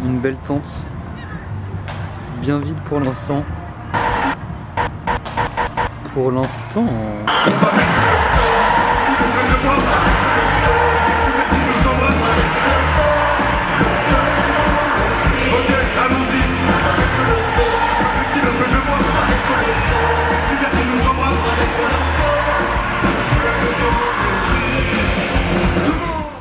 Une belle tente, bien vide pour l'instant. Pour l'instant.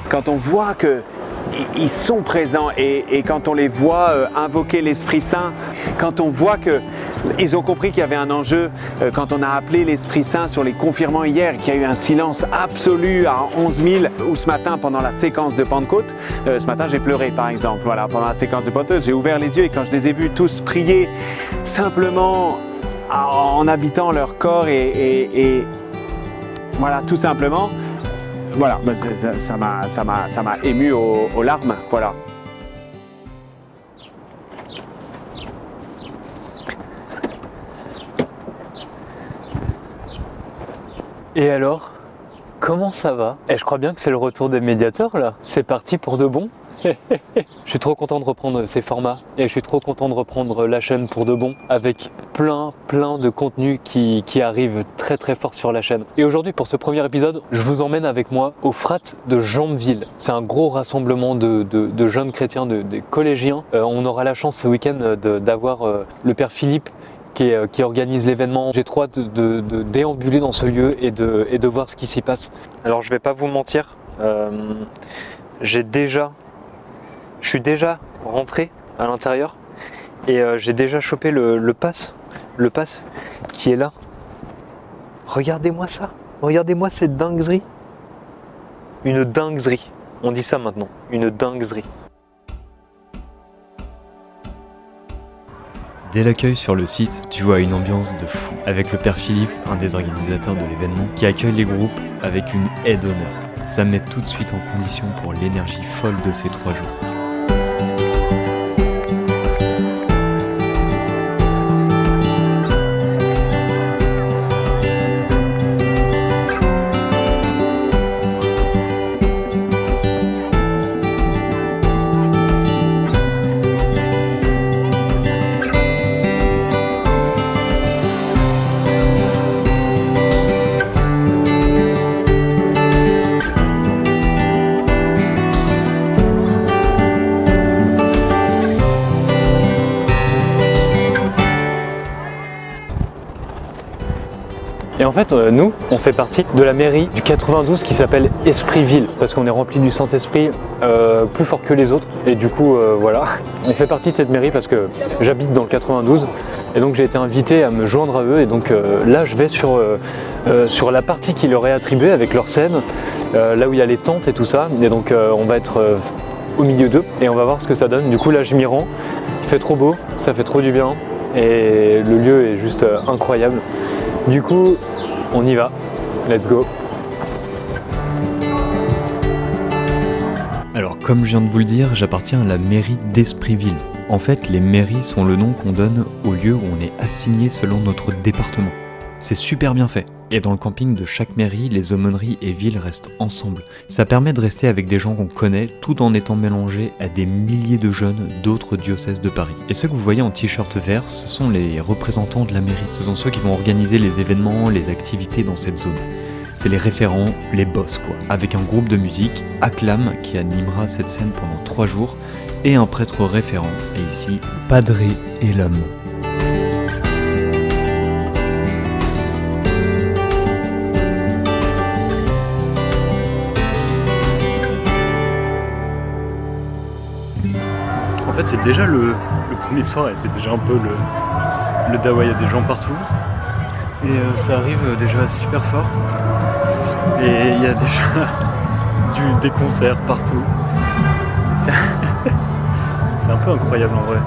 Quand on voit qu'ils sont présents et quand on les voit invoquer l'Esprit Saint, quand on voit qu'ils ont compris qu'il y avait un enjeu, quand on a appelé l'Esprit Saint sur les confirmants hier, qu'il y a eu un silence absolu à 11 000, ou ce matin pendant la séquence de Pentecôte, ce matin j'ai pleuré par exemple, voilà, pendant la séquence de Pentecôte, j'ai ouvert les yeux et quand je les ai vus tous prier simplement en habitant leur corps et voilà, tout simplement, voilà, ça m'a ému aux larmes, voilà. Et alors, comment ça va? Je crois bien que c'est le retour des médiateurs là. C'est parti pour de bon. Je suis trop content de reprendre ces formats et je suis trop content de reprendre la chaîne pour de bon avec plein de contenus qui arrivent très fort sur la chaîne. Et aujourd'hui pour ce premier épisode, je vous emmène avec moi au Frat de Jambeville. C'est un gros rassemblement de jeunes chrétiens, des collégiens. On aura la chance ce week-end d'avoir le père Philippe qui organise l'événement. J'ai trop hâte de déambuler dans ce lieu et de voir ce qui s'y passe. Alors je vais pas vous mentir, je suis déjà rentré à l'intérieur et j'ai déjà chopé le pass qui est là. Regardez-moi ça, regardez-moi cette dinguerie. Une dinguerie, on dit ça maintenant, une dinguerie. Dès l'accueil sur le site, tu vois une ambiance de fou, avec le père Philippe, un des organisateurs de l'événement, qui accueille les groupes avec une aide d'honneur. Ça met tout de suite en condition pour l'énergie folle de ces 3 jours. Et en fait, nous, on fait partie de la mairie du 92 qui s'appelle Esprit-Ville, parce qu'on est rempli du Saint-Esprit plus fort que les autres. Et du coup, voilà, on fait partie de cette mairie parce que j'habite dans le 92. Et donc j'ai été invité à me joindre à eux. Et donc là, je vais sur la partie qui leur est attribuée avec leur scène, là où il y a les tentes et tout ça. Et donc on va être au milieu d'eux et on va voir ce que ça donne. Du coup, là, je m'y rends. Il fait trop beau, ça fait trop du bien. Et le lieu est juste incroyable. Du coup, on y va. Let's go. Alors comme je viens de vous le dire, j'appartiens à la mairie d'Esprit-Ville. En fait, les mairies sont le nom qu'on donne au lieu où on est assigné selon notre département. C'est super bien fait. Et dans le camping de chaque mairie, les aumôneries et villes restent ensemble. Ça permet de rester avec des gens qu'on connaît tout en étant mélangés à des milliers de jeunes d'autres diocèses de Paris. Et ceux que vous voyez en t-shirt vert, ce sont les représentants de la mairie. Ce sont ceux qui vont organiser les événements, les activités dans cette zone. C'est les référents, les boss quoi. Avec un groupe de musique, Acclam, qui animera cette scène pendant 3 jours, et un prêtre référent, et ici, le Padre et l'homme. En fait, c'est déjà le premier soir et c'est déjà un peu le dawa, il y a des gens partout. Et ça arrive déjà super fort. Et il y a déjà des concerts partout. C'est un peu incroyable en vrai.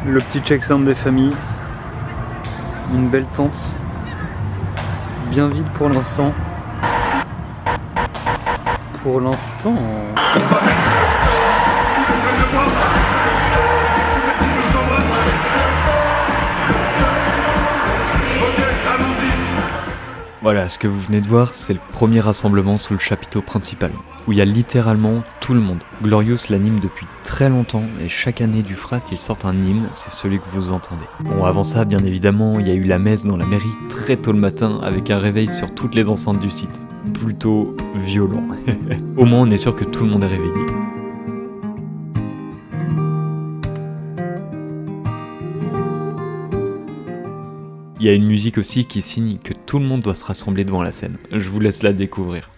Le petit check-sound des familles, une belle tente, bien vide pour l'instant. Pour l'instant... Voilà, ce que vous venez de voir, c'est le premier rassemblement sous le chapiteau principal, où il y a littéralement tout le monde. Glorious l'anime depuis très longtemps, et chaque année du Frat, il sort un hymne, c'est celui que vous entendez. Bon, avant ça, bien évidemment, il y a eu la messe dans la mairie très tôt le matin, avec un réveil sur toutes les enceintes du site. Plutôt violent. Au moins, on est sûr que tout le monde est réveillé. Il y a une musique aussi qui signe que tout le monde doit se rassembler devant la scène. Je vous laisse la découvrir.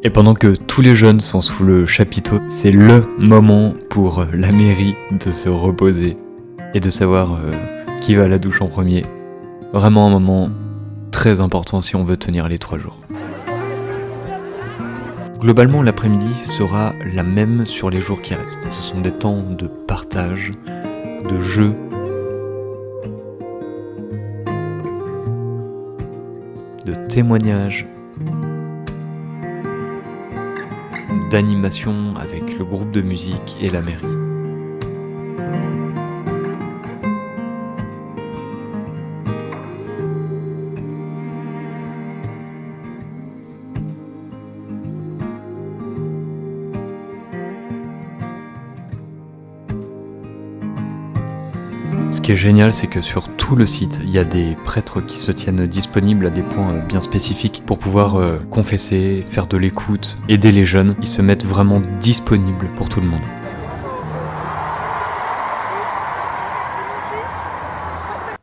Et pendant que tous les jeunes sont sous le chapiteau, c'est le moment pour la mairie de se reposer et de savoir qui va à la douche en premier. Vraiment un moment très important si on veut tenir les 3 jours. Globalement, l'après-midi sera la même sur les jours qui restent. Ce sont des temps de partage, de jeu, de témoignages, d'animation avec le groupe de musique et la mairie. Ce qui est génial, c'est que sur tout le site, il y a des prêtres qui se tiennent disponibles à des points bien spécifiques pour pouvoir confesser, faire de l'écoute, aider les jeunes. Ils se mettent vraiment disponibles pour tout le monde.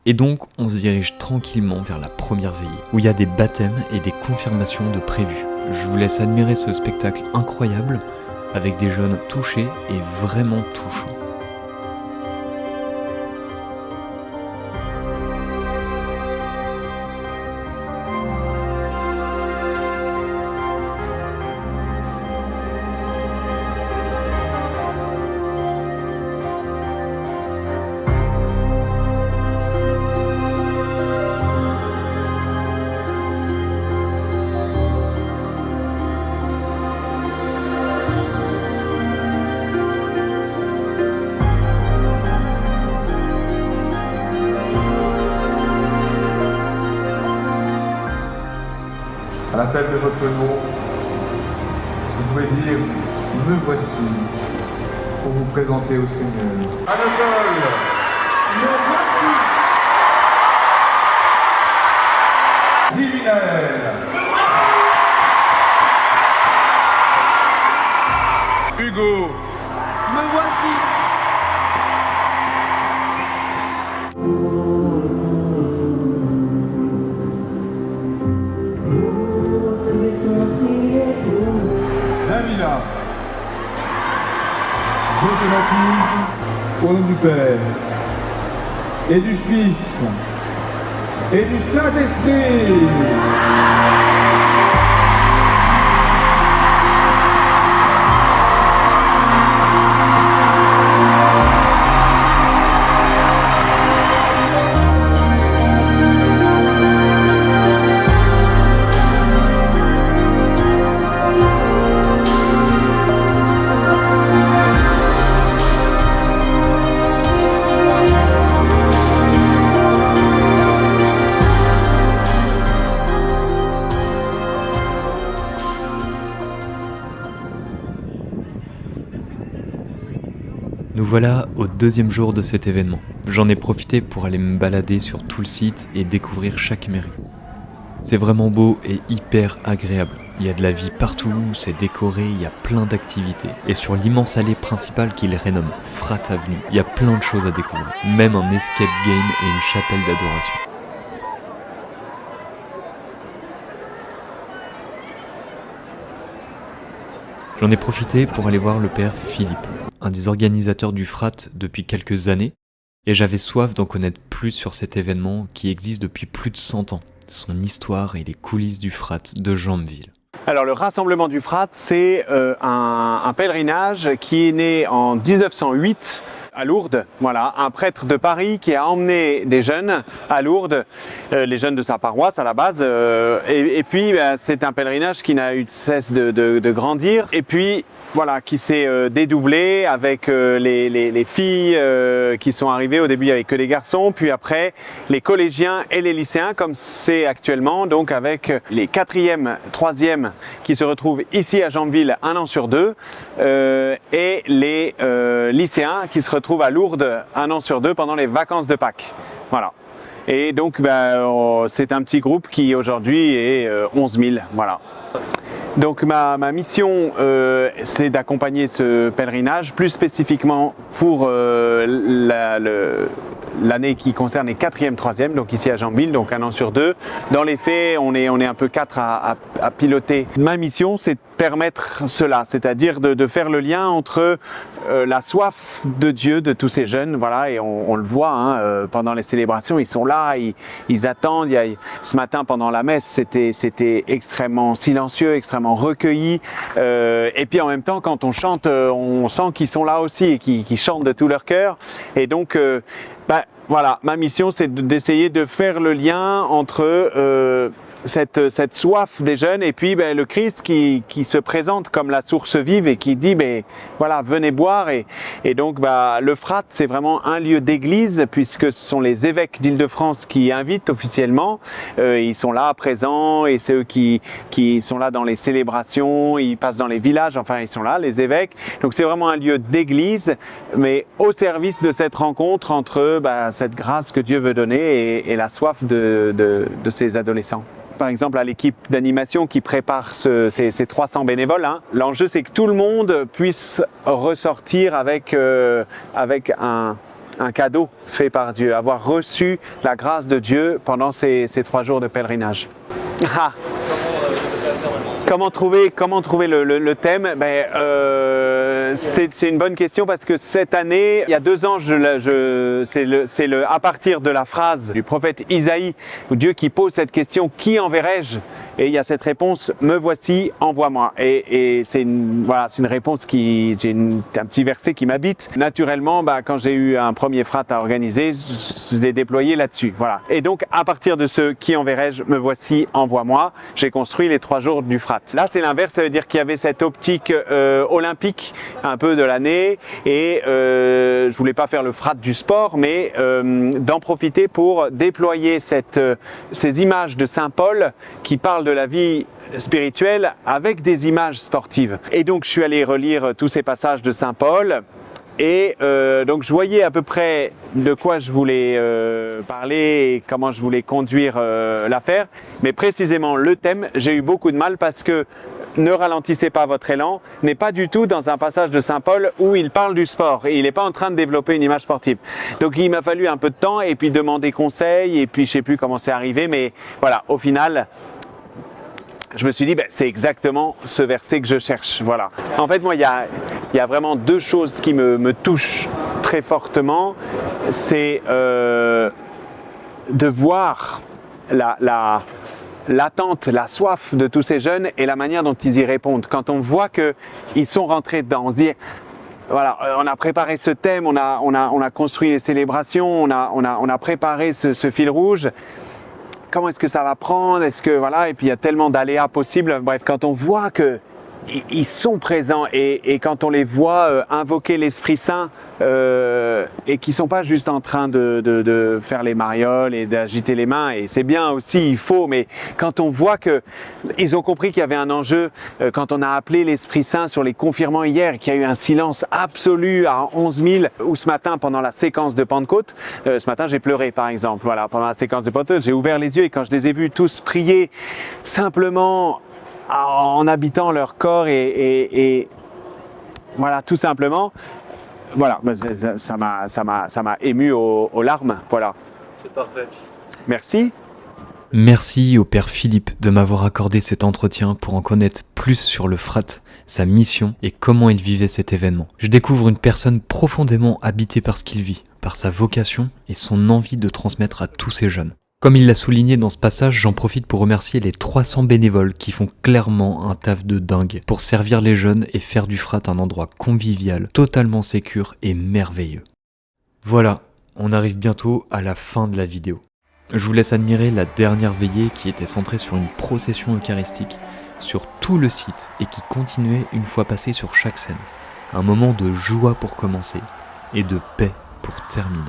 Et donc, on se dirige tranquillement vers la première veillée, où il y a des baptêmes et des confirmations de prévus. Je vous laisse admirer ce spectacle incroyable, avec des jeunes touchés et vraiment touchants. À l'appel de votre nom, vous pouvez dire « Me voici » pour vous présenter au Seigneur. Anatole, me voici. Divinel, Hugo, me voici. Davila, je te baptise au nom du Père et du Fils et du Saint-Esprit. Nous voilà au 2e jour de cet événement. J'en ai profité pour aller me balader sur tout le site et découvrir chaque mairie. C'est vraiment beau et hyper agréable. Il y a de la vie partout, c'est décoré, il y a plein d'activités. Et sur l'immense allée principale qu'ils rénomment Frat Avenue, il y a plein de choses à découvrir. Même un escape game et une chapelle d'adoration. J'en ai profité pour aller voir le père Philippe, un des organisateurs du Frat depuis quelques années, et j'avais soif d'en connaître plus sur cet événement qui existe depuis plus de 100 ans, son histoire et les coulisses du Frat de Jambeville. Alors le rassemblement du Frat, c'est un pèlerinage qui est né en 1908 à Lourdes. Voilà, un prêtre de Paris qui a emmené des jeunes à Lourdes, les jeunes de sa paroisse à la base. Et puis, c'est un pèlerinage qui n'a eu de cesse de grandir. Et puis, voilà, qui s'est dédoublé avec les filles qui sont arrivées. Au début, il n'y avait que les garçons, puis après, les collégiens et les lycéens, comme c'est actuellement, donc avec les 4e, 3e qui se retrouvent ici à Jambeville 1 an sur 2, et les lycéens qui se retrouvent à Lourdes 1 an sur 2 pendant les vacances de Pâques. Voilà. Et donc, c'est un petit groupe qui aujourd'hui est 11 000. Voilà. Donc ma mission, c'est d'accompagner ce pèlerinage, plus spécifiquement pour l'année qui concerne les 4e, 3e, donc ici à Jambeville, donc 1 an sur 2. Dans les faits, on est un peu 4 à piloter. Ma mission, c'est de permettre cela, c'est-à-dire de faire le lien entre la soif de Dieu de tous ces jeunes, voilà, et on le voit hein, pendant les célébrations, ils sont là, ils attendent. Ce matin pendant la messe, c'était extrêmement silencieux, extrêmement recueilli, et puis en même temps quand on chante, on sent qu'ils sont là aussi et qu'ils chantent de tout leur cœur. Et donc voilà, ma mission c'est d'essayer de faire le lien entre cette soif des jeunes et puis le Christ qui se présente comme la source vive et qui dit voilà, venez boire. Et donc le Frat, c'est vraiment un lieu d'église puisque ce sont les évêques d'Île-de-France qui invitent officiellement. Ils sont là présents et c'est eux qui sont là dans les célébrations, ils passent dans les villages, enfin ils sont là, les évêques. Donc c'est vraiment un lieu d'église, mais au service de cette rencontre entre cette grâce que Dieu veut donner et la soif de ces adolescents. Par exemple, à l'équipe d'animation qui prépare ces 300 bénévoles, hein, l'enjeu c'est que tout le monde puisse ressortir avec un cadeau fait par Dieu, avoir reçu la grâce de Dieu pendant ces 3 jours de pèlerinage. Comment trouver le thème? C'est une bonne question parce que cette année, il y a 2 ans, c'est à partir de la phrase du prophète Isaïe, où Dieu qui pose cette question, qui enverrai-je? Et il y a cette réponse, me voici, envoie-moi. Et c'est une réponse un petit verset qui m'habite. Naturellement, quand j'ai eu un premier frat à organiser, je l'ai déployé là-dessus. Voilà. Et donc, à partir de ce qui enverrai-je, me voici, envoie-moi, j'ai construit les 3 jours du frat. Là, c'est l'inverse, ça veut dire qu'il y avait cette optique olympique un peu de l'année. Et je voulais pas faire le frat du sport, mais d'en profiter pour déployer ces images de Saint Paul qui parlent de la vie spirituelle avec des images sportives. Et donc je suis allé relire tous ces passages de Saint Paul et donc je voyais à peu près de quoi je voulais parler et comment je voulais conduire l'affaire, mais précisément le thème, j'ai eu beaucoup de mal parce que ne ralentissez pas votre élan n'est pas du tout dans un passage de Saint Paul où il parle du sport et il n'est pas en train de développer une image sportive. Donc il m'a fallu un peu de temps et puis demander conseil et puis je sais plus comment c'est arrivé, mais voilà, au final je me suis dit, c'est exactement ce verset que je cherche. Voilà. En fait, moi, il y a vraiment 2 choses qui me touchent très fortement. C'est de voir l'attente, la soif de tous ces jeunes et la manière dont ils y répondent. Quand on voit qu'ils sont rentrés dedans, on se dit, voilà, on a préparé ce thème, on a construit les célébrations, on a préparé ce fil rouge. Comment est-ce que ça va prendre? Est-ce que voilà, et puis il y a tellement d'aléas possibles. Bref, quand on voit qu'ils sont présents et quand on les voit invoquer l'Esprit Saint et qu'ils sont pas juste en train de faire les marioles et d'agiter les mains, et c'est bien aussi, il faut, mais quand on voit qu'ils ont compris qu'il y avait un enjeu, quand on a appelé l'Esprit Saint sur les confirmants hier, qu'il y a eu un silence absolu à 11 000, ou ce matin pendant la séquence de Pentecôte, ce matin j'ai pleuré par exemple, voilà, pendant la séquence de Pentecôte, j'ai ouvert les yeux et quand je les ai vus tous prier simplement en habitant leur corps et voilà, tout simplement, voilà, ça m'a ému aux larmes, voilà. C'est parfait. Merci. Merci au Père Philippe de m'avoir accordé cet entretien pour en connaître plus sur le Frat, sa mission et comment il vivait cet événement. Je découvre une personne profondément habitée par ce qu'il vit, par sa vocation et son envie de transmettre à tous ces jeunes. Comme il l'a souligné dans ce passage, j'en profite pour remercier les 300 bénévoles qui font clairement un taf de dingue pour servir les jeunes et faire du Frat un endroit convivial, totalement sécure et merveilleux. Voilà, on arrive bientôt à la fin de la vidéo. Je vous laisse admirer la dernière veillée qui était centrée sur une procession eucharistique sur tout le site et qui continuait une fois passé sur chaque scène. Un moment de joie pour commencer et de paix pour terminer.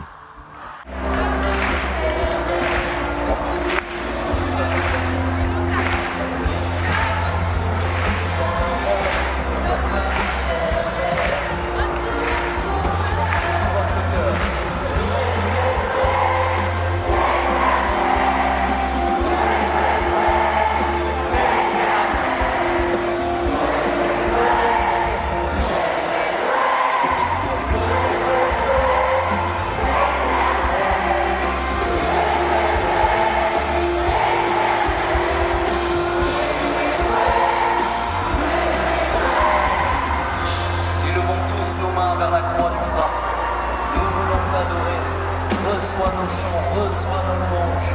Reçois nos chants, reçois nos louanges,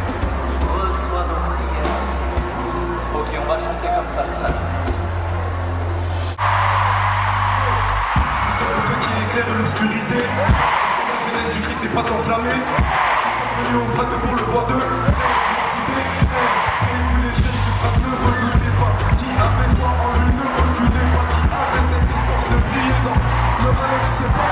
reçois nos prières. Ok, on va chanter comme ça, les frères. Nous sommes le feu qui éclaire l'obscurité. Parce que la jeunesse du Christ n'est pas enflammée. Nous sommes venus au frate pour le voir d'eux. Et vous les jeunes, je frappe, ne redoutez pas. Qui avait foi en lui, ne reculez pas. Qui avait cet espoir de briller dans le malheur, c'est pas.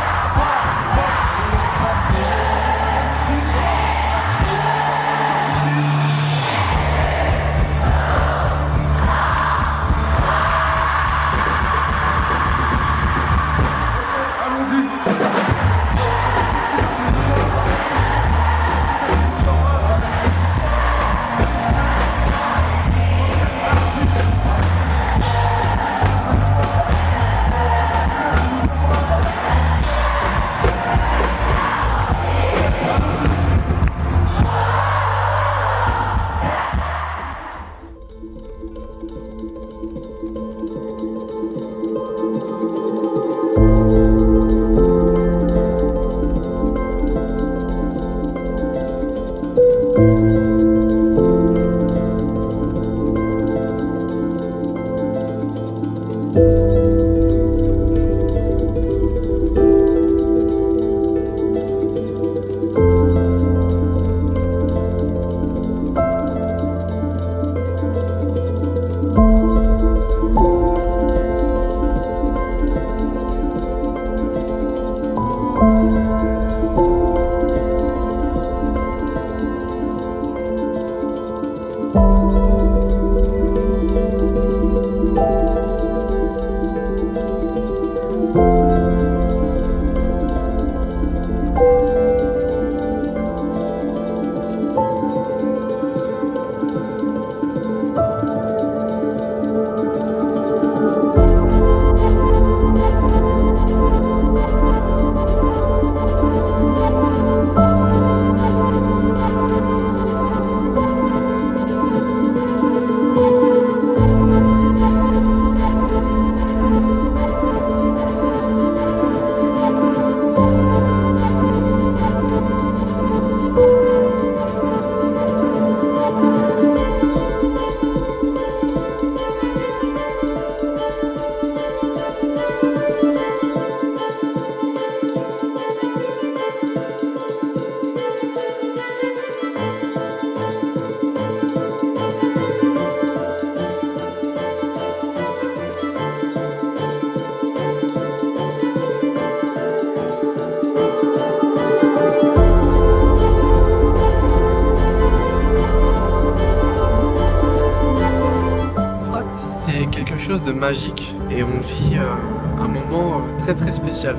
De magique et on vit un moment très très spécial.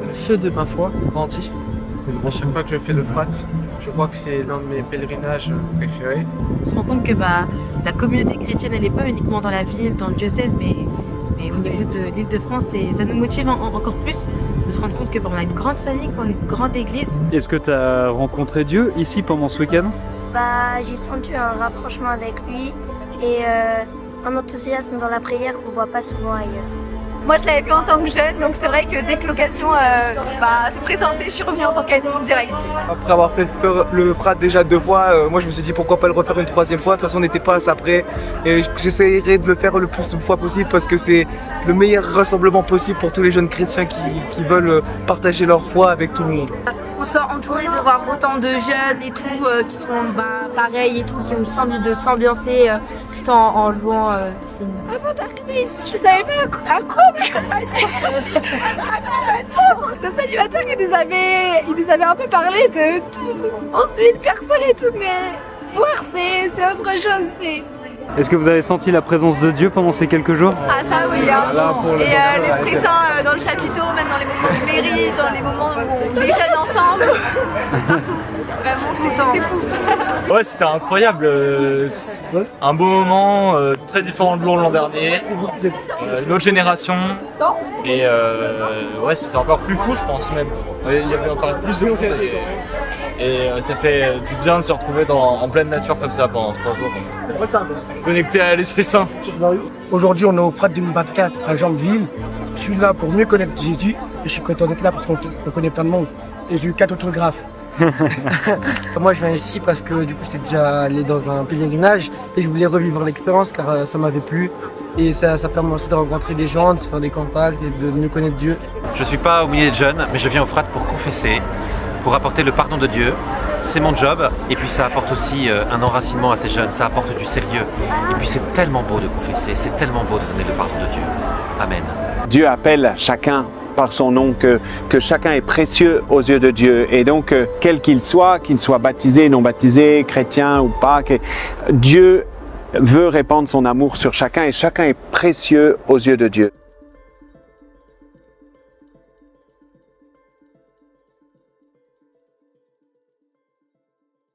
Le feu de ma foi grandit. À chaque fois que je fais le frat, je crois que c'est l'un de mes pèlerinages préférés. On se rend compte que la communauté chrétienne, elle n'est pas uniquement dans la ville, dans le diocèse, mais au niveau de l'Île-de-France, et ça nous motive encore plus de se rendre compte qu'on a une grande famille, qu'on a une grande église. Est-ce que tu as rencontré Dieu ici pendant ce week-end? J'ai senti un rapprochement avec lui et un enthousiasme dans la prière qu'on voit pas souvent ailleurs. Moi je l'avais fait en tant que jeune, donc c'est vrai que dès que l'occasion s'est présentée, je suis revenue en tant qu'adulte direct. Après avoir fait le frat déjà 2 fois, moi je me suis dit pourquoi pas le refaire une 3e fois. De toute façon on n'était pas assez près et j'essaierai de le faire le plus de fois possible parce que c'est le meilleur rassemblement possible pour tous les jeunes chrétiens qui veulent partager leur foi avec tout le monde. on sort entouré de voir autant de jeunes et tout qui sont pareils et tout, qui ont envie de s'ambiancer tout en jouant. Avant d'arriver ici, je savais pas à quoi m'attendre. Nos animateurs, ils nous avaient un peu parlé de tout. Ensuite, personne et tout, mais voir c'est autre chose. Est-ce que vous avez senti la présence de Dieu pendant ces quelques jours? Ah ça oui, hein. Et l'Esprit Saint dans le chapiteau, même dans les moments de mairie, dans les moments où on déjeune ensemble. Vraiment, c'était fou. Ouais, c'était incroyable. Un beau moment, très différent de l'an dernier. Une autre génération. Et ouais, c'était encore plus fou, je pense même. Il y avait encore plus de monde. Et ça fait du bien de se retrouver en pleine nature comme ça pendant 3 jours. Connecté à l'Esprit Saint. Aujourd'hui, on est au Frat 2024 à Janville. Je suis là pour mieux connaître Jésus. Et je suis content d'être là parce qu'on connaît plein de monde. Et j'ai eu 4 autographes. Moi, je viens ici parce que du coup, j'étais déjà allé dans un pèlerinage et je voulais revivre l'expérience car ça m'avait plu. Et ça permet aussi de rencontrer des gens, de faire des contacts et de mieux connaître Dieu. Je suis pas au milieu de jeunes, mais je viens au Frat pour confesser, pour apporter le pardon de Dieu. C'est mon job, et puis ça apporte aussi un enracinement à ces jeunes, ça apporte du sérieux. Et puis c'est tellement beau de confesser, c'est tellement beau de donner le pardon de Dieu. Amen. Dieu appelle chacun par son nom, que chacun est précieux aux yeux de Dieu. Et donc, quel qu'il soit baptisé, non baptisé, chrétien ou pas, Dieu veut répandre son amour sur chacun et chacun est précieux aux yeux de Dieu.